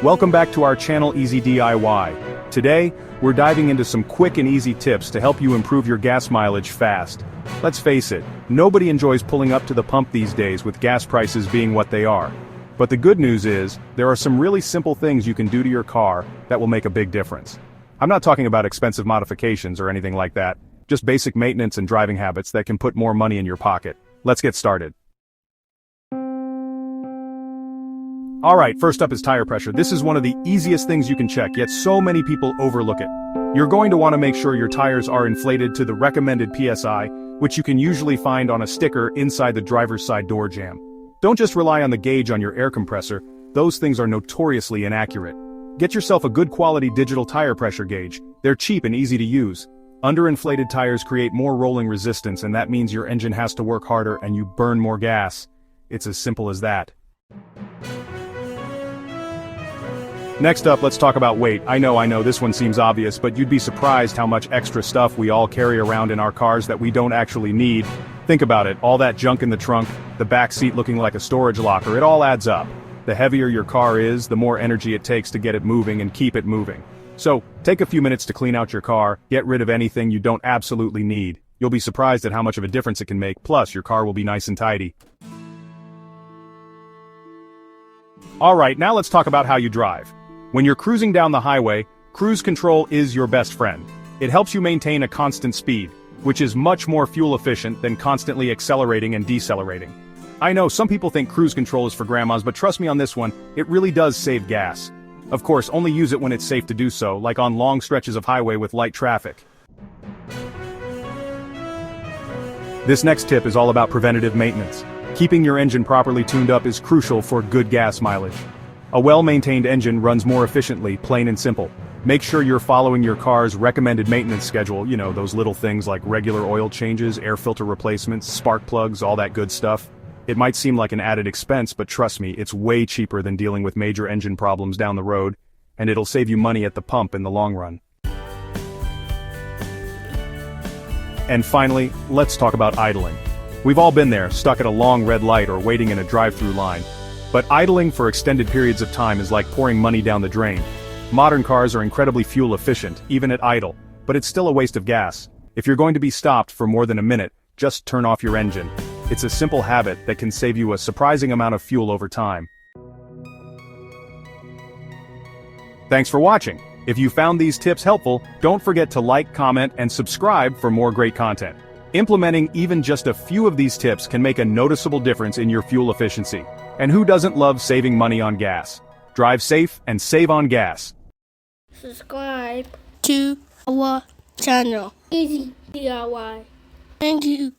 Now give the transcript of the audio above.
Welcome back to our channel Easy DIY. Today, we're diving into some quick and easy tips to help you improve your gas mileage fast. Let's face it, nobody enjoys pulling up to the pump these days with gas prices being what they are. But the good news is, there are some really simple things you can do to your car that will make a big difference. I'm not talking about expensive modifications or anything like that, just basic maintenance and driving habits that can put more money in your pocket. Let's get started. Alright, first up is tire pressure. This is one of the easiest things you can check, yet so many people overlook it. You're going to want to make sure your tires are inflated to the recommended PSI, which you can usually find on a sticker inside the driver's side door jamb. Don't just rely on the gauge on your air compressor, those things are notoriously inaccurate. Get yourself a good quality digital tire pressure gauge. They're cheap and easy to use. Underinflated tires create more rolling resistance, and that means your engine has to work harder and you burn more gas. It's as simple as that. Next up, let's talk about weight. I know, this one seems obvious, but you'd be surprised how much extra stuff we all carry around in our cars that we don't actually need. Think about it, all that junk in the trunk, the back seat looking like a storage locker, it all adds up. The heavier your car is, the more energy it takes to get it moving and keep it moving. So, take a few minutes to clean out your car, get rid of anything you don't absolutely need. You'll be surprised at how much of a difference it can make, plus your car will be nice and tidy. Alright, now let's talk about how you drive. When you're cruising down the highway, cruise control is your best friend. It helps you maintain a constant speed, which is much more fuel efficient than constantly accelerating and decelerating. I know some people think cruise control is for grandmas, but trust me on this one, it really does save gas. Of course, only use it when it's safe to do so, like on long stretches of highway with light traffic. This next tip is all about preventative maintenance. Keeping your engine properly tuned up is crucial for good gas mileage. A well-maintained engine runs more efficiently, plain and simple. Make sure you're following your car's recommended maintenance schedule, you know, those little things like regular oil changes, air filter replacements, spark plugs, all that good stuff. It might seem like an added expense, but trust me, it's way cheaper than dealing with major engine problems down the road, and it'll save you money at the pump in the long run. And finally, let's talk about idling. We've all been there, stuck at a long red light or waiting in a drive-through line. But idling for extended periods of time is like pouring money down the drain. Modern cars are incredibly fuel efficient, even at idle, but it's still a waste of gas. If you're going to be stopped for more than a minute, just turn off your engine. It's a simple habit that can save you a surprising amount of fuel over time. Thanks for watching. If you found these tips helpful, don't forget to like, comment, and subscribe for more great content. Implementing even just a few of these tips can make a noticeable difference in your fuel efficiency. And who doesn't love saving money on gas? Drive safe and save on gas. Subscribe to our channel, Easy DIY. Thank you.